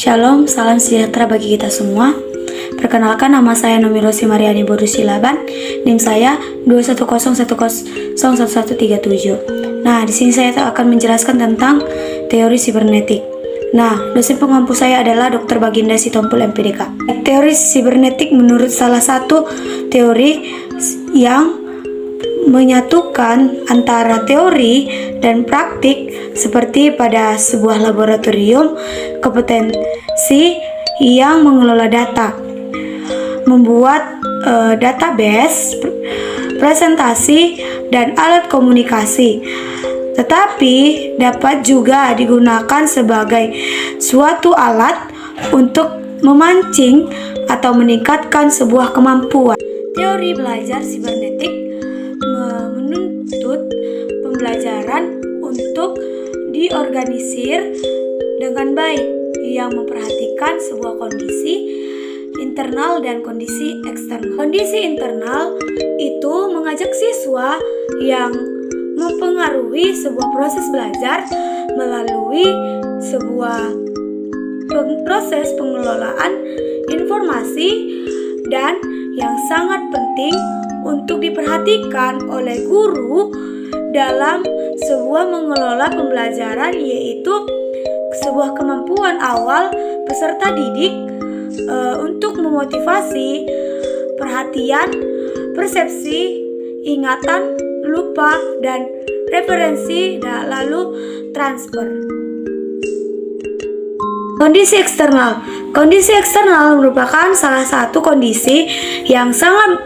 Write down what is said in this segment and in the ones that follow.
Shalom, salam sejahtera bagi kita semua. Perkenalkan, nama saya Nomi Rosi Mariani Bodu Silaban, NIM saya 210101137. Nah, di sini saya akan menjelaskan tentang teori sibernetik. Nah, dosen pengampu saya adalah Dr. Baginda Sitompul MPDK. Teori sibernetik menurut salah satu teori yang menyatukan antara teori dan praktik seperti pada sebuah laboratorium, kompetensi yang mengelola data, membuat database, presentasi, dan alat komunikasi. Tetapi dapat juga digunakan sebagai suatu alat untuk memancing atau meningkatkan sebuah kemampuan. Teori belajar sibernetik menuntut pembelajaran untuk diorganisir dengan baik yang memperhatikan sebuah kondisi internal dan kondisi eksternal. Kondisi internal itu mengajak siswa yang mempengaruhi sebuah proses belajar melalui sebuah proses pengelolaan informasi dan yang sangat penting untuk diperhatikan oleh guru dalam sebuah mengelola pembelajaran, yaitu sebuah kemampuan awal peserta didik untuk memotivasi perhatian, persepsi, ingatan, lupa, dan referensi, dan lalu transfer. Kondisi eksternal. Kondisi eksternal merupakan salah satu kondisi yang sangat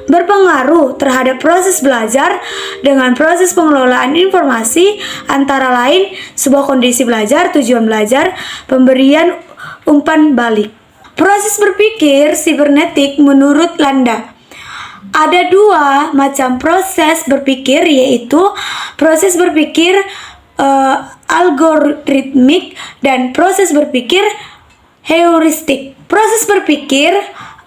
berpengaruh terhadap proses belajar dengan proses pengelolaan informasi, antara lain sebuah kondisi belajar, tujuan belajar, pemberian umpan balik. Proses berpikir sibernetik menurut Landa. Ada dua macam proses berpikir, yaitu proses berpikir algoritmik dan proses berpikir heuristik. Proses berpikir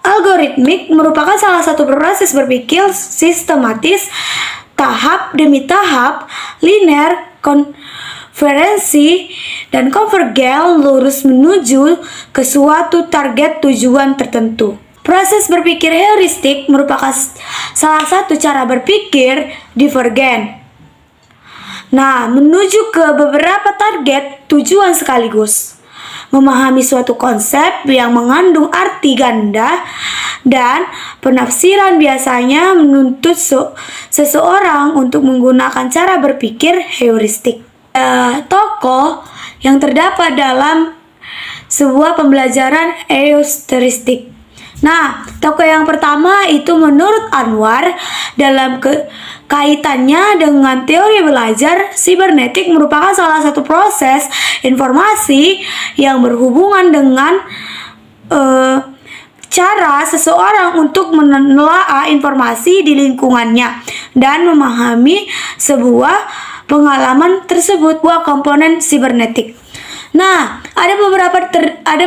algoritmik merupakan salah satu proses berpikir sistematis, tahap demi tahap, linear, konferensi, dan konvergen lurus menuju ke suatu target tujuan tertentu. Proses berpikir heuristik merupakan salah satu cara berpikir divergen. Nah, menuju ke beberapa target tujuan sekaligus. Memahami suatu konsep yang mengandung arti ganda dan penafsiran biasanya menuntut seseorang untuk menggunakan cara berpikir heuristik. Tokoh yang terdapat dalam sebuah pembelajaran heuristik. Nah, tokoh yang pertama itu menurut Anwar dalam kaitannya dengan teori belajar sibernetik merupakan salah satu proses informasi yang berhubungan dengan cara seseorang untuk menelaah informasi di lingkungannya dan memahami sebuah pengalaman tersebut, buah komponen sibernetik. Nah, ada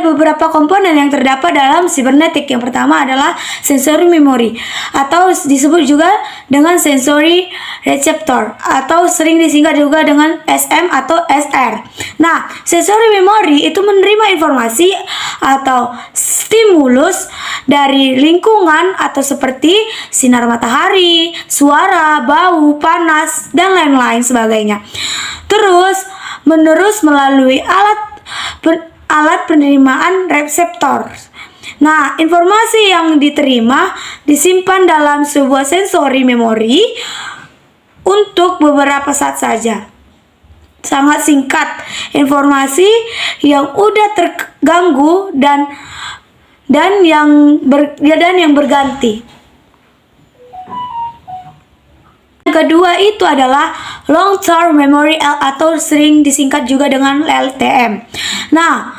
beberapa komponen yang terdapat dalam sibernetik. Yang pertama adalah sensory memory atau disebut juga dengan sensory receptor atau sering disingkat juga dengan SM atau SR. Nah, sensory memory itu menerima informasi atau stimulus dari lingkungan atau seperti sinar matahari, suara, bau, panas, dan lain-lain sebagainya. Terus menerus melalui alat penerimaan reseptor. Nah, informasi yang diterima disimpan dalam sebuah sensory memory untuk beberapa saat saja. Sangat singkat, informasi yang udah terganggu dan yang berganti. Kedua itu adalah long term memory atau sering disingkat juga dengan LTM. Nah,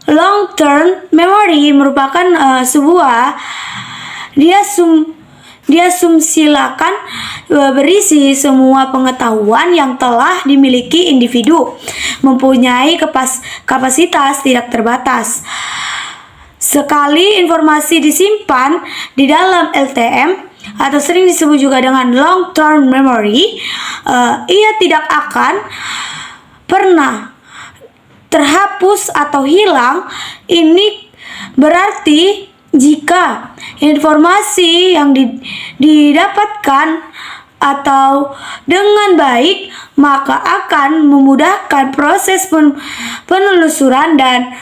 long term memory merupakan sebuah diasumsilakan berisi semua pengetahuan yang telah dimiliki individu, mempunyai kapasitas tidak terbatas. Sekali informasi disimpan di dalam LTM atau sering disebut juga dengan long term memory, ia tidak akan pernah terhapus atau hilang, ini berarti jika informasi yang didapatkan atau dengan baik, maka akan memudahkan proses penelusuran dan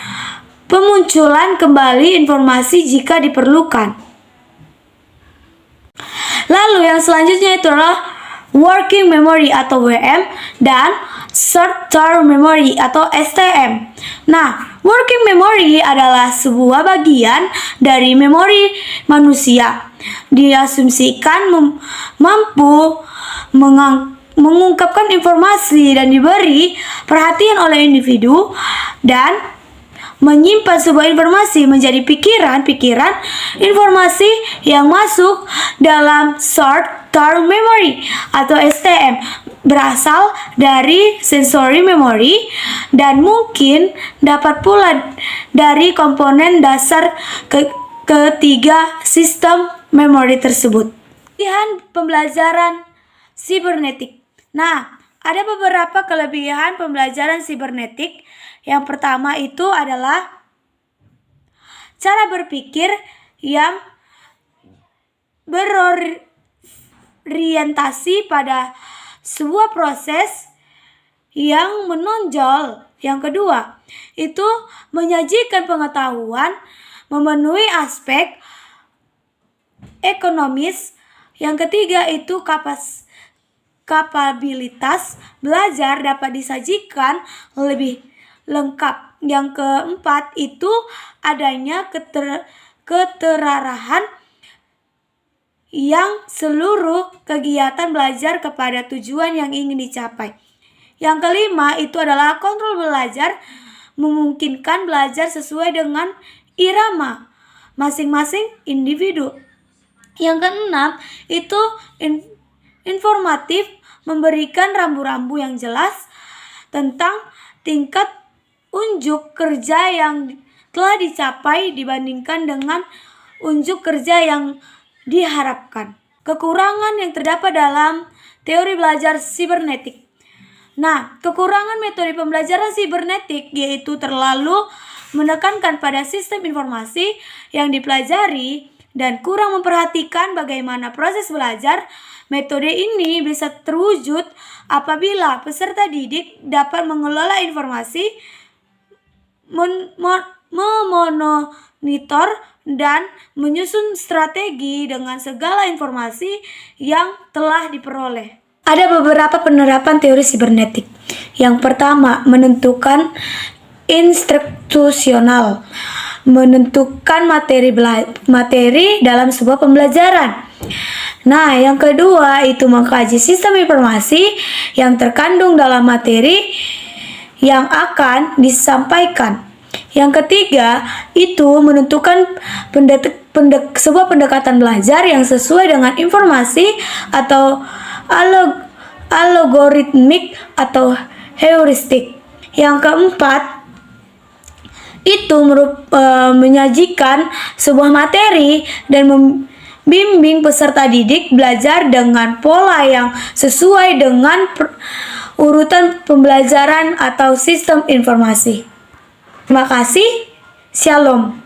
pemunculan kembali informasi jika diperlukan. Lalu yang selanjutnya itu adalah working memory atau WM dan short-term memory atau STM. Nah, working memory adalah sebuah bagian dari memori manusia. Diasumsikan mampu mengungkapkan informasi dan diberi perhatian oleh individu dan menyimpan sebuah informasi menjadi pikiran informasi yang masuk dalam short-term memory atau STM berasal dari sensory memory dan mungkin dapat pula dari komponen dasar ketiga sistem memori tersebut. Kelebihan pembelajaran sibernetik. Nah, ada beberapa kelebihan pembelajaran sibernetik. Yang pertama itu adalah cara berpikir yang berorientasi pada sebuah proses yang menonjol. Yang kedua, itu menyajikan pengetahuan memenuhi aspek ekonomis. Yang ketiga itu kapabilitas belajar dapat disajikan lebih lengkap. Yang keempat itu adanya keterarahan yang seluruh kegiatan belajar kepada tujuan yang ingin dicapai. Yang kelima itu adalah kontrol belajar, memungkinkan belajar sesuai dengan irama masing-masing individu. Yang keenam itu informatif, memberikan rambu-rambu yang jelas tentang tingkat unjuk kerja yang telah dicapai dibandingkan dengan unjuk kerja yang diharapkan. Kekurangan yang terdapat dalam teori belajar sibernetik. Nah, kekurangan metode pembelajaran sibernetik yaitu terlalu menekankan pada sistem informasi yang dipelajari dan kurang memperhatikan bagaimana proses belajar. Metode ini bisa terwujud apabila peserta didik dapat mengelola informasi, memonitor dan menyusun strategi dengan segala informasi yang telah diperoleh. Ada beberapa penerapan teori sibernetik. Yang pertama, menentukan instruksional, menentukan materi dalam sebuah pembelajaran. Nah, yang kedua itu mengkaji sistem informasi yang terkandung dalam materi yang akan disampaikan. Yang ketiga itu menentukan sebuah pendekatan belajar yang sesuai dengan informasi atau algoritmik atau heuristik. Yang keempat itu menyajikan sebuah materi dan membimbing peserta didik belajar dengan pola yang sesuai dengan urutan pembelajaran atau sistem informasi. Terima kasih. Shalom.